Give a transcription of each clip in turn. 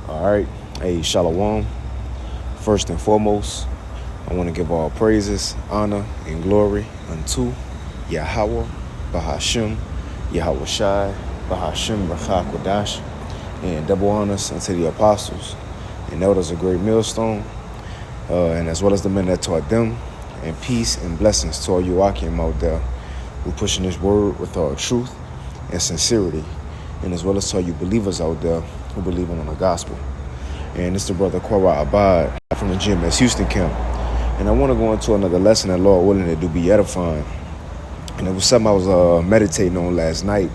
All right. Hey, Shalom. First and foremost, I want to give all praises, honor, and glory unto Yahweh, Bahashim, Yahweh Shai, Bahashim, Brachah Kodash, and double honors unto the apostles and elders of Great Millstone, and as well as the men that taught them, and peace and blessings to all you Akim out there who pushing this word with all truth and sincerity, and as well as to all you believers out there who believe in the gospel. And it's the brother Quara Abad from the GMS Houston camp. And I want to go into another lesson that Lord willing to do be edifying. And it was something I was meditating on last night.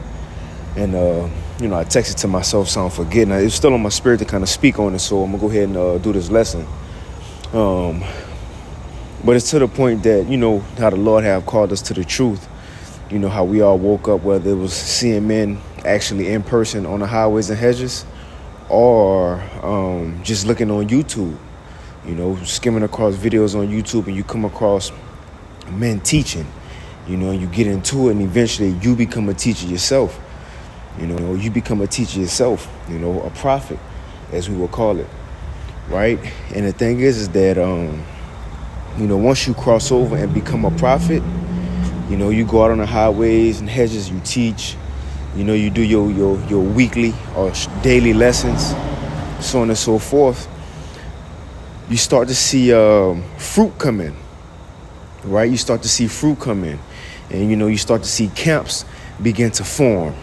And, I texted to myself so I'm forgetting. It was still on my spirit to kind of speak on it, so I'm going to go ahead and do this lesson. But it's to the point that, how the Lord have called us to the truth. How we all woke up, whether it was seeing men actually in person on the highways and hedges, or just looking on YouTube, skimming across videos on YouTube, and you come across men teaching, you get into it, and eventually you become a teacher yourself. You become a teacher yourself, a prophet, as we will call it, right? And the thing is that, once you cross over and become a prophet, you go out on the highways and hedges, you teach, you do your weekly or daily lessons, so on and so forth. You start to see fruit come in, right? You start to see fruit come in. And, you start to see camps begin to form.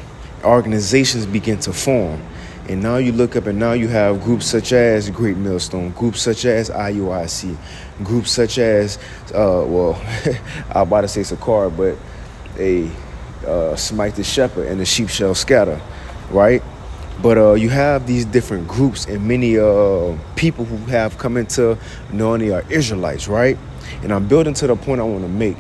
Organizations begin to form. And now you look up and now you have groups such as Great Millstone, groups such as IUIC, groups such as, I'm about to say Sakara, but Smite the Shepherd and the Sheep Shall Scatter, right? But you have these different groups and many people who have come into knowing they are Israelites, right? And I'm building to the point I want to make.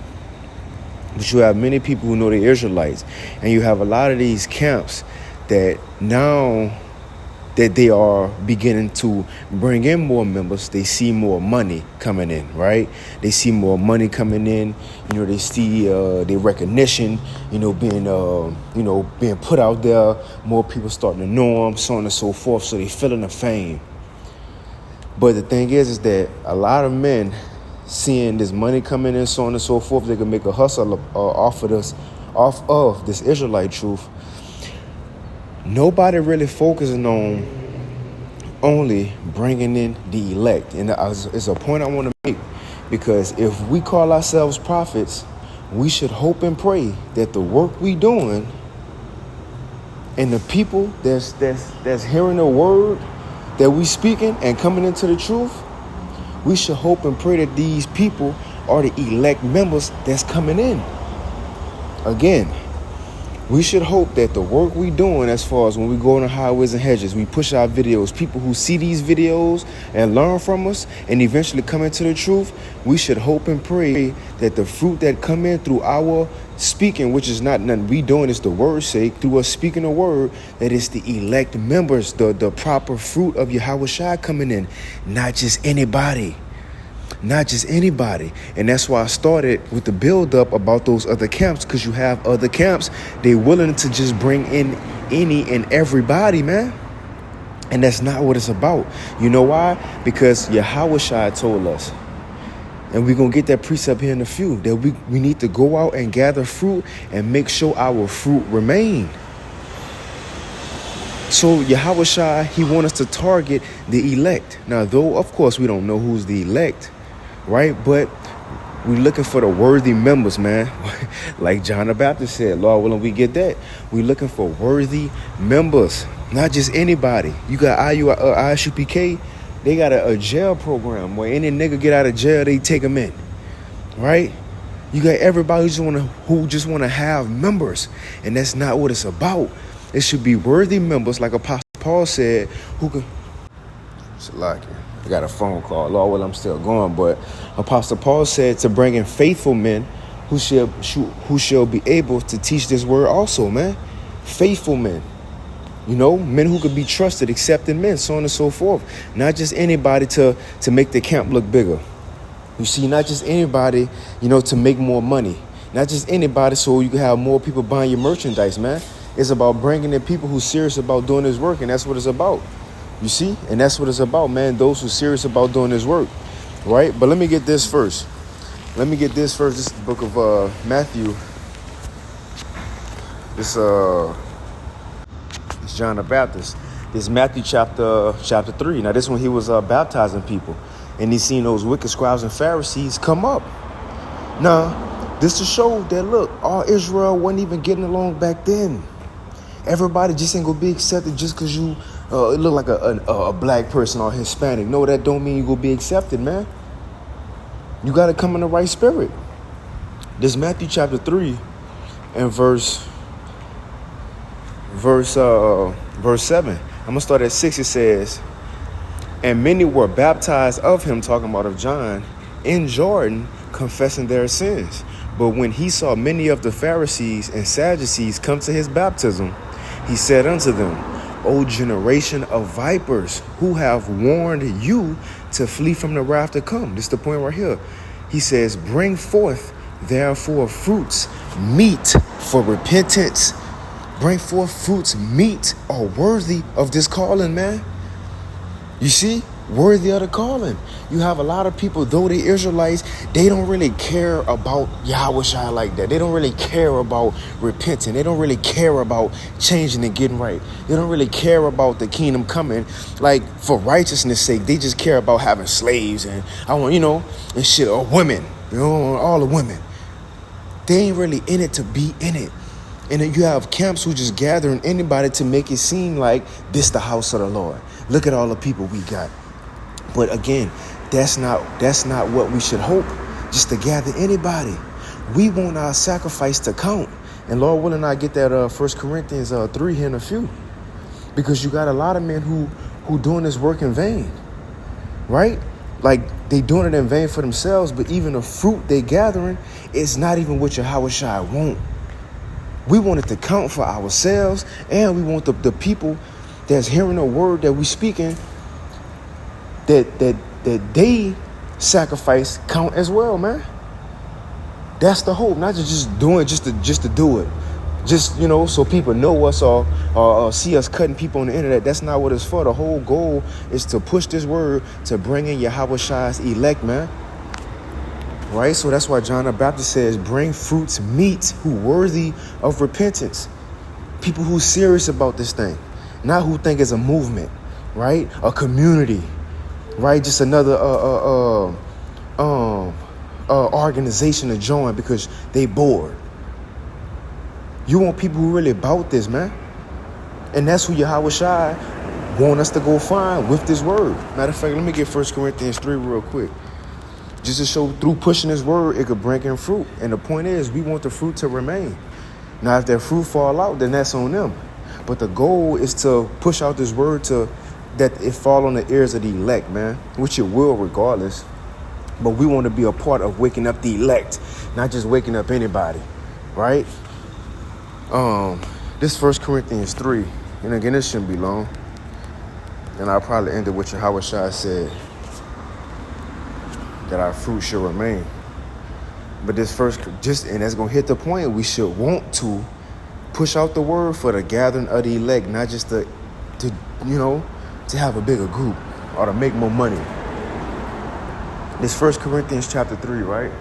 But you have many people who know they're Israelites. And you have a lot of these camps that now that they are beginning to bring in more members, they see more money coming in, right? They see more money coming in. They see their recognition, being put out there. More people starting to know them, so on and so forth. So they feeling the fame. But the thing is that a lot of men seeing this money coming in, so on and so forth, they can make a hustle off of this Israelite truth. Nobody really focusing on only bringing in the elect. And it's a point I want to make, because if we call ourselves prophets, we should hope and pray that the work we doing and the people that's hearing the word that we speaking and coming into the truth, we should hope and pray that these people are the elect members that's coming in. Again, we should hope that the work we doing, as far as when we go on the highways and hedges, we push our videos, people who see these videos and learn from us and eventually come into the truth, we should hope and pray that the fruit that come in through our speaking, which is not nothing we doing, it's the word's sake, through us speaking the word, that it's the elect members, the proper fruit of Yahweh Shai coming in, not just anybody. Not just anybody. And that's why I started with the build up about those other camps, because you have other camps, they willing to just bring in any and everybody, man. And that's not what it's about. You know why? Because Yahweh Shai told us, and we're going to get that precept here in a few, that we need to go out and gather fruit and make sure our fruit remain. So Yahweh Shai, he wants us to target the elect. Now, though, of course, we don't know who's the elect, right? But we're looking for the worthy members, man. Like John the Baptist said, Lord willing, we get that. We're looking for worthy members, not just anybody. You got ISUPK, they got a jail program where any nigga get out of jail, they take him in, right? You got everybody who just want to have members, and that's not what it's about. It should be worthy members, like Apostle Paul said, who can... I got a phone call. Lord, well, I'm still going. But Apostle Paul said to bring in faithful men who shall be able to teach this word also, man. Faithful men. Men who could be trusted, accepted men, so on and so forth. Not just anybody to make the camp look bigger. You see, not just anybody, to make more money. Not just anybody so you can have more people buying your merchandise, man. It's about bringing in people who's serious about doing this work, and that's what it's about. You see? And that's what it's about, man. Those who are serious about doing this work, right? But let me get this first. This is the book of Matthew. It's John the Baptist. This is Matthew chapter 3. Now this one he was baptizing people, and he seen those wicked scribes and Pharisees come up. Now, this to show that look, all Israel wasn't even getting along back then. Everybody just ain't gonna be accepted just because you look like a black person or Hispanic. No, that don't mean you gonna be accepted, man. You gotta come in the right spirit. This Matthew chapter 3 and verse 7. I'm gonna start at 6. It says, and many were baptized of him, talking about of John, in Jordan, confessing their sins. But when he saw many of the Pharisees and Sadducees come to his baptism, he said unto them, O generation of vipers, who have warned you to flee from the wrath to come? This is the point right here. He says, bring forth therefore fruits meet for repentance. Bring forth fruits meet or worthy of this calling, man. You see? Worthy of the calling. You have a lot of people, though they Israelites, they don't really care about Yahweh like that. They don't really care about repenting. They don't really care about changing and getting right. They don't really care about the kingdom coming. Like, for righteousness' sake, they just care about having slaves and, and shit, or women. All the women. They ain't really in it to be in it. And then you have camps who just gathering anybody to make it seem like this the house of the Lord. Look at all the people we got. But again, that's not what we should hope, just to gather anybody. We want our sacrifice to count. And Lord willing, I get that 1 Corinthians 3 here in a few. Because you got a lot of men who doing this work in vain, right? Like, they doing it in vain for themselves, but even the fruit they gathering is not even what Yahweh Shai want. We want it to count for ourselves, and we want the people that's hearing the word that we speaking, that they sacrifice count as well, man. That's the hope, not just doing just to do it. Just, so people know us or see us cutting people on the internet. That's not what it's for. The whole goal is to push this word to bring in Yahweh Shai's elect, man. Right? So that's why John the Baptist says, bring fruits meet who worthy of repentance. People who serious about this thing, not who think it's a movement, right? A community, right? Just another organization to join because they bored. You want people who really about this, man. And that's who Yahweh Shai want us to go find with this word. Matter of fact, let me get 1 Corinthians 3 real quick. Just to show through pushing this word, it could bring in fruit. And the point is, we want the fruit to remain. Now, if that fruit fall out, then that's on them. But the goal is to push out this word to that it fall on the ears of the elect, man, which it will regardless. But we want to be a part of waking up the elect, not just waking up anybody, right? This 1 Corinthians 3, and again, this shouldn't be long. And I'll probably end it with Yahweh Shai said that our fruit should remain. But this first, and that's going to hit the point, we should want to push out the word for the gathering of the elect, not just to have a bigger group or to make more money. This 1 Corinthians chapter 3, right?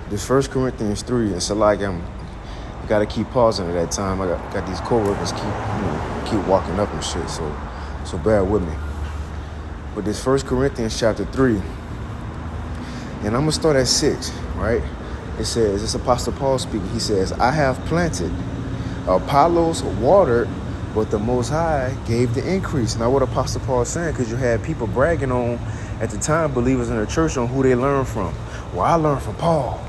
This 1 Corinthians 3, it's like I got to keep pausing at that time. I got these co-workers keep walking up and shit, so bear with me. But this 1 Corinthians chapter 3, and I'm going to start at 6, right? It says, it's Apostle Paul speaking. He says, I have planted, Apollos watered, but the Most High gave the increase. Now what Apostle Paul is saying, because you had people bragging on, at the time, believers in the church on who they learned from. Well, I learned from Paul.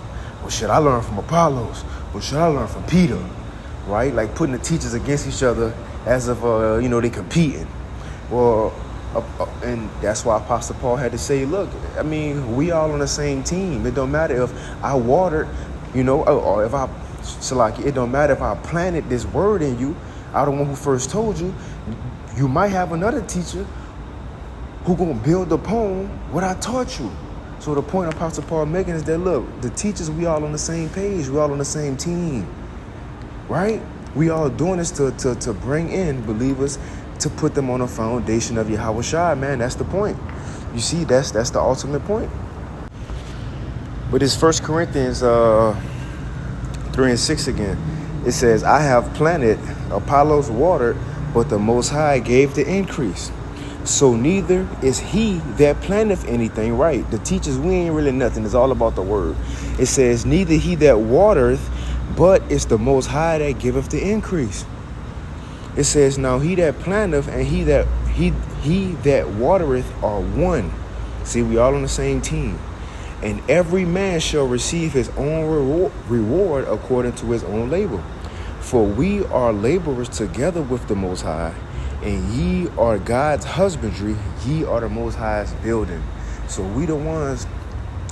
Well, shit, I learned from Apollos. Well, shit, I learned from Peter, right? Like putting the teachers against each other as if, they competing. Well, and that's why Apostle Paul had to say, look, I mean, we all on the same team. It don't matter if I watered, or if it don't matter if I planted this word in you. I'm the one who first told you. You might have another teacher who gonna build upon what I taught you. So the point Apostle Paul making is that, look, the teachers, we all on the same page. We all on the same team, right? We all doing this to bring in believers to put them on a foundation of Yahweh Shai, man. That's the point. You see, that's the ultimate point. But it's 1 Corinthians 3:6 again. It says, I have planted, Apollos watered, but the Most High gave the increase. So neither is he that planteth anything, right? The teachers, we ain't really nothing. It's all about the word. It says, neither he that watereth, but it's the Most High that giveth the increase. It says, now he that planteth and he that watereth are one. See, we all on the same team. And every man shall receive his own reward according to his own labor. For we are laborers together with the Most High, and ye are God's husbandry, ye are the Most High's building. So we the ones,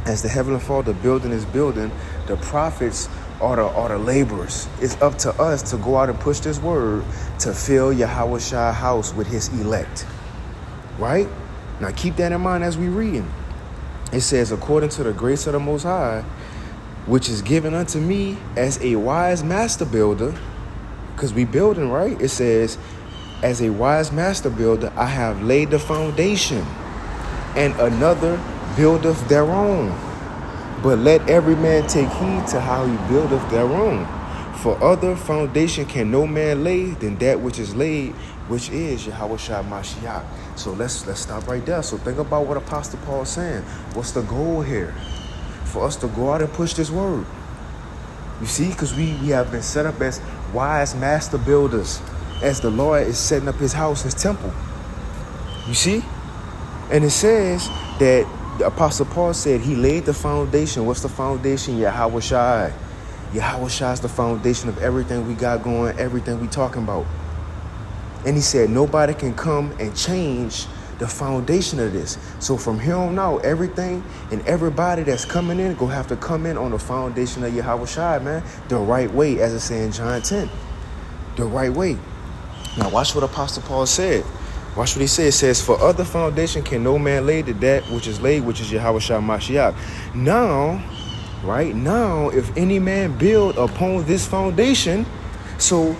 as the Heavenly Father building his building, the prophets are the laborers. It's up to us to go out and push this word to fill Yahweh Shai house with his elect. Right? Now keep that in mind as we reading. It says, according to the grace of the Most High, which is given unto me as a wise master builder, because we building, right? It says, as a wise master builder, I have laid the foundation, and another buildeth thereon. But let every man take heed to how he buildeth thereon. For other foundation can no man lay than that which is laid, which is Yahweh Shai Mashiach. So let's stop right there. So think about what Apostle Paul is saying. What's the goal here? For us to go out and push this word. You see, because we have been set up as wise master builders, as the Lord is setting up his house, his temple. You see? And it says that the Apostle Paul said he laid the foundation. What's the foundation? Yahweh Shai. Yahweh Shai is the foundation of everything we got going, everything we talking about. And he said nobody can come and change the foundation of this. So from here on out, everything and everybody that's coming in gonna have to come in on the foundation of Yahweh Shai, man. The right way, as it says in John 10. The right way. Now watch what Apostle Paul said. Watch what he said. It says, for other foundation can no man lay than that which is laid, which is Yahweh Shai Mashiach. Now, right now, if any man build upon this foundation, so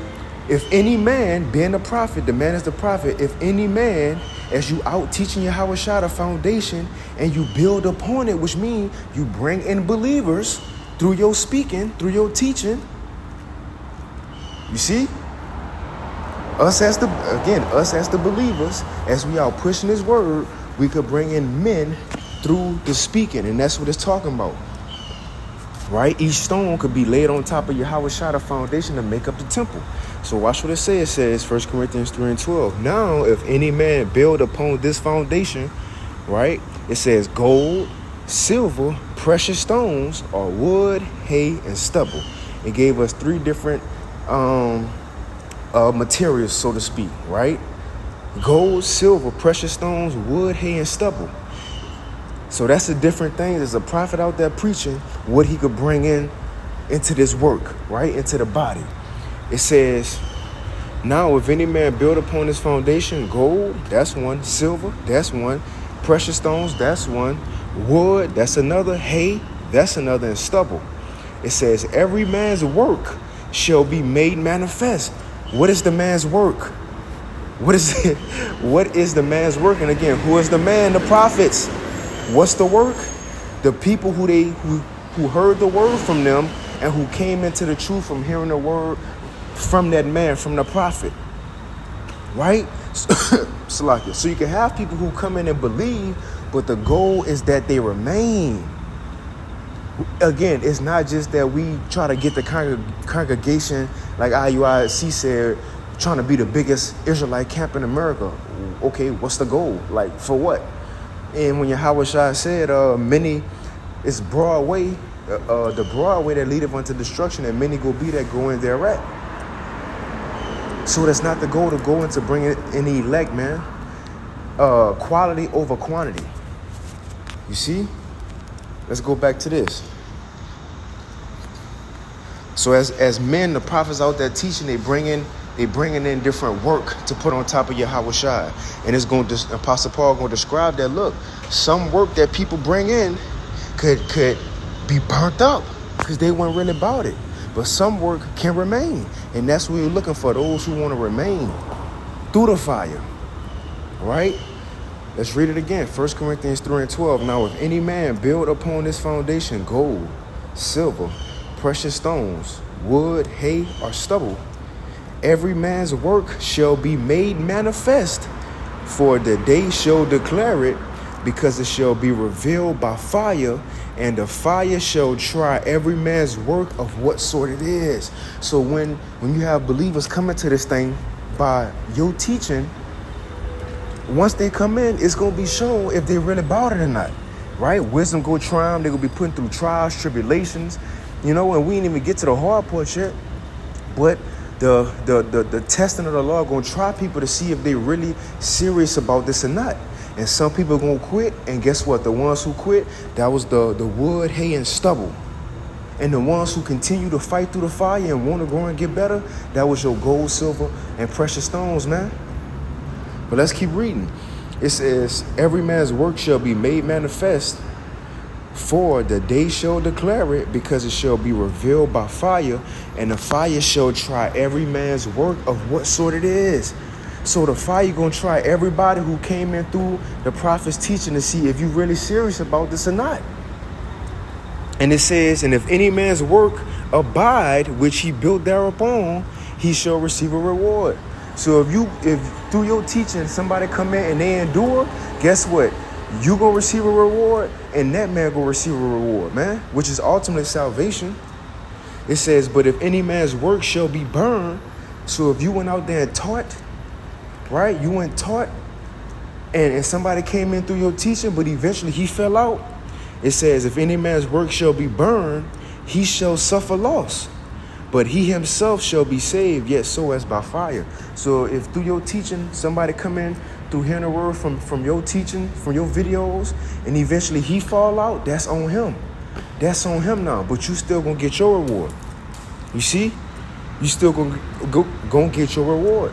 if any man, being a prophet, the man is the prophet, if any man, as you out teaching Yahweh Shai the foundation, and you build upon it, which means you bring in believers through your speaking, through your teaching, you see? Us as the believers, as we out pushing his word, we could bring in men through the speaking, and that's what it's talking about. Right? Each stone could be laid on top of Yahweh Shai, the foundation, to make up the temple. So watch what it says. It says 1 Corinthians 3:12. Now, if any man build upon this foundation, right? It says gold, silver, precious stones, or wood, hay, and stubble. It gave us three different materials, so to speak, right? Gold, silver, precious stones, wood, hay, and stubble. So that's the different things. There's a prophet out there preaching what he could bring into this work, right? Into the body. It says, now if any man build upon this foundation, gold, that's one. Silver, that's one. Precious stones, that's one. Wood, that's another. Hay, that's another. And stubble. It says, every man's work shall be made manifest. What is the man's work? What is it? What is the man's work? And again, who is the man? The prophets. What's the work? The people who heard the word from them and who came into the truth from hearing the word from that man, from the prophet. Right? Salakia. So you can have people who come in and believe, but the goal is that they remain. Again, it's not just that we try to get the congregation, like IUIC said, trying to be the biggest Israelite camp in America. Okay, what's the goal? Like, for what? And when Yahweh Shai said, many, it's broad way, the broad way that leadeth unto destruction, and many go be that go in thereat. So that's not the goal to go into bringing in the elect, man. Quality over quantity. You see? Let's go back to this. So as men, the prophets out there teaching, they bringing in different work to put on top of Yahweh Shai. And it's going to, Apostle Paul going to describe that, look, some work that people bring in could be burnt up because they weren't really about it. But some work can remain. And that's what we're looking for, those who want to remain. through the fire, right? Let's read it again. 1 Corinthians 3:12. Now, if any man build upon this foundation gold, silver, precious stones, wood, hay, or stubble, every man's work shall be made manifest, for the day shall declare it, because it shall be revealed by fire, and the fire shall try every man's work of what sort it is. So when you have believers coming to this thing by your teaching, once they come in, it's going to be shown if they really bought it or not, right? Wisdom go try them. They're going to be putting through trials, tribulations, and we didn't even get to the hard part yet. But the testing of the Lord going to try people to see if they really serious about this or not. And some people are going to quit. And guess what? The ones who quit, that was the wood, hay, and stubble. And the ones who continue to fight through the fire and want to grow and get better, that was your gold, silver, and precious stones, man. But let's keep reading. It says, every man's work shall be made manifest, for the day shall declare it, because it shall be revealed by fire, and the fire shall try every man's work of what sort it is. So the fire going to try everybody who came in through the prophet's teaching to see if you really serious about this or not. And it says, and if any man's work abide, which he built thereupon, he shall receive a reward. So if through your teaching somebody come in and they endure, guess what? You gonna receive a reward, and that man gonna receive a reward, man, which is ultimately salvation. It says, but if any man's work shall be burned, so if you went out there and taught, right? You went taught, and somebody came in through your teaching, but eventually he fell out. It says, if any man's work shall be burned, he shall suffer loss, but he himself shall be saved, yet so as by fire. So if through your teaching, somebody come in through hearing the word from your teaching, from your videos, and eventually he fall out, that's on him. That's on him now, but you still gonna get your reward. You see? You still gonna get your reward.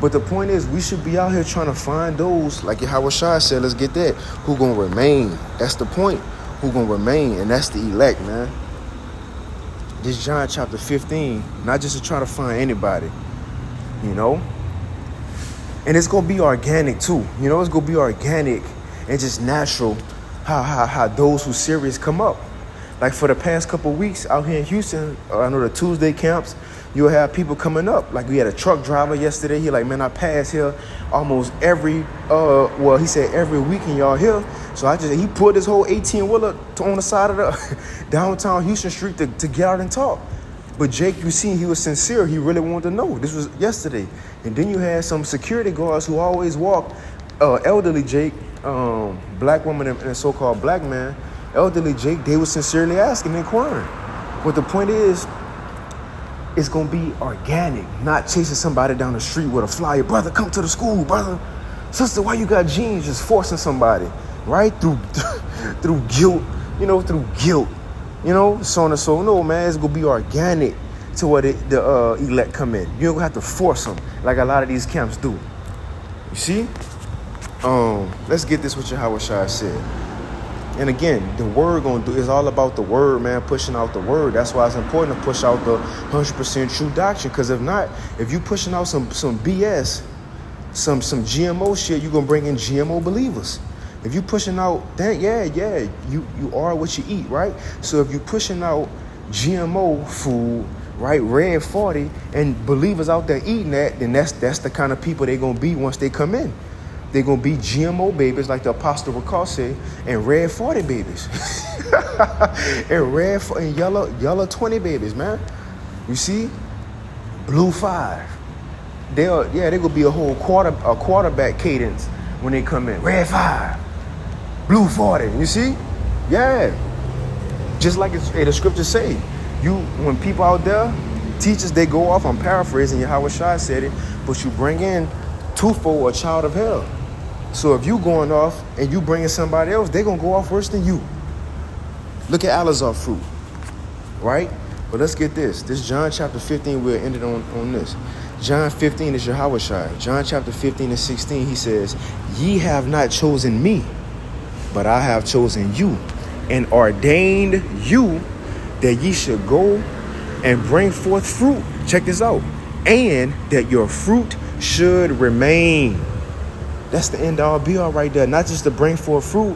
But the point is, we should be out here trying to find those, like Yahweh Shai said, let's get that, who gonna remain. That's the point, who gonna remain, and that's the elect, man. This John chapter 15, not just to try to find anybody, And it's going to be organic too. It's going to be organic and just natural how those who serious come up. Like for the past couple of weeks out here in Houston, I know the Tuesday camps, you'll have people coming up. Like we had a truck driver yesterday. He like, man, I pass here almost every, he said every weekend y'all here. So he pulled his whole 18-wheeler on the side of the downtown Houston street to get out and talk. But Jake, you see, he was sincere. He really wanted to know. This was yesterday. And then you had some security guards who always walk, elderly Jake, black woman and a so-called black man, elderly Jake, they were sincerely asking, inquiring. But the point is, it's going to be organic, not chasing somebody down the street with a flyer. Brother, come to the school, brother. Sister, why you got jeans? Just forcing somebody, right? Through guilt, through guilt, so on and so. No, man, it's going to be organic to what the elect come in. You don't have to force them like a lot of these camps do. You see? Let's get this what Yahweh Shai said. And again, the word is all about the word, man, pushing out the word. That's why it's important to push out the 100% true doctrine. Because if not, if you pushing out some BS, some GMO shit, you're going to bring in GMO believers. If you pushing out, then you are what you eat, right? So if you pushing out GMO food, right, Red 40, and believers out there eating that, then that's the kind of people they're going to be once they come in. They're going to be GMO babies, like the Apostle Rakal said, and Red 40 babies. and yellow 20 babies, man. You see? Blue 5. They're going to be a whole quarterback cadence when they come in. Red 5. Blue 40. You see? Yeah. Just like the scriptures say. When people out there, teachers, they go off, I'm paraphrasing, Yahweh Shai said it, but you bring in twofold, a child of hell. So if you going off and you bringing somebody else, they're going to go off worse than you. Look at Alizar fruit, right? But let's get this. This John chapter 15, we'll end it on this. John 15 is Yahweh Shai. John chapter 15 and 16, he says, ye have not chosen me, but I have chosen you and ordained you that ye should go and bring forth fruit. Check this out. And that your fruit should remain. That's the end all be all right there. Not just to bring forth fruit.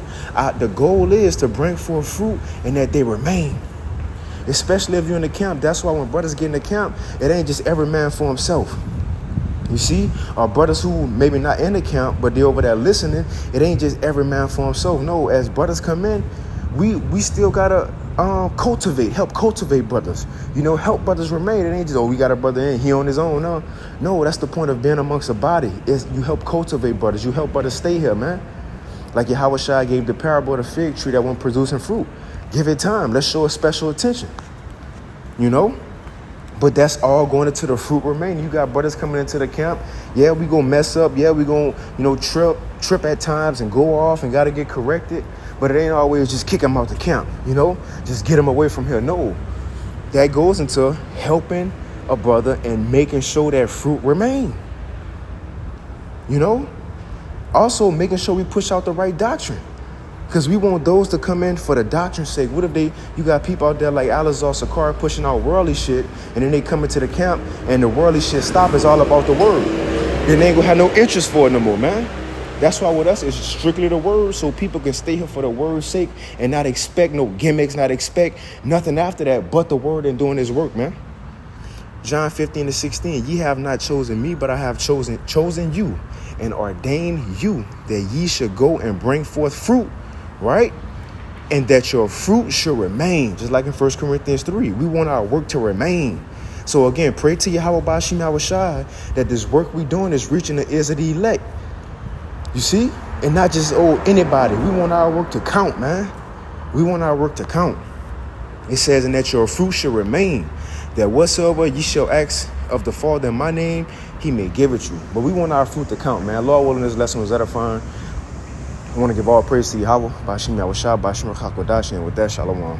The goal is to bring forth fruit and that they remain. Especially if you're in the camp. That's why when brothers get in the camp, it ain't just every man for himself. You see, our brothers who maybe not in the camp, but they over there listening, it ain't just every man for himself. No, as brothers come in, we still gotta help cultivate brothers. Help brothers remain. It ain't just, we got a brother in, he on his own. No, that's the point of being amongst a body. Is you help cultivate brothers. You help brothers stay here, man. Like Yahweh Shai gave the parable of the fig tree that wasn't producing fruit. Give it time. Let's show it special attention. But that's all going into the fruit remaining. You got brothers coming into the camp. Yeah, we gonna mess up. Yeah, we gonna, trip at times and go off and gotta get corrected. But it ain't always just kick them out the camp, just get them away from here. No, that goes into helping a brother and making sure that fruit remain. Also making sure we push out the right doctrine. Because we want those to come in for the doctrine's sake. What if you got people out there like Alazar Sakar pushing out worldly shit, and then they come into the camp and the worldly shit stop, it's all about the word. Then they ain't gonna have no interest for it no more, man. That's why with us, it's strictly the word, so people can stay here for the word's sake and not expect no gimmicks, not expect nothing after that but the word and doing his work, man. John 15:16, ye have not chosen me, but I have chosen you and ordained you that ye should go and bring forth fruit, right? And that your fruit should remain, just like in 1 Corinthians 3. We want our work to remain. So again, pray to Yahweh Bashim Yahweh Shai that this work we doing is reaching the ears of the elect. You see? And not just, anybody. We want our work to count, man. We want our work to count. It says, and that your fruit should remain, that whatsoever ye shall ask of the Father in my name, he may give it you. But we want our fruit to count, man. Lord willing, this lesson was edifying. I want to give all praise to Yahweh, Bashim Yahweh Shai, Bashim Chakodash, and with that, Shalom.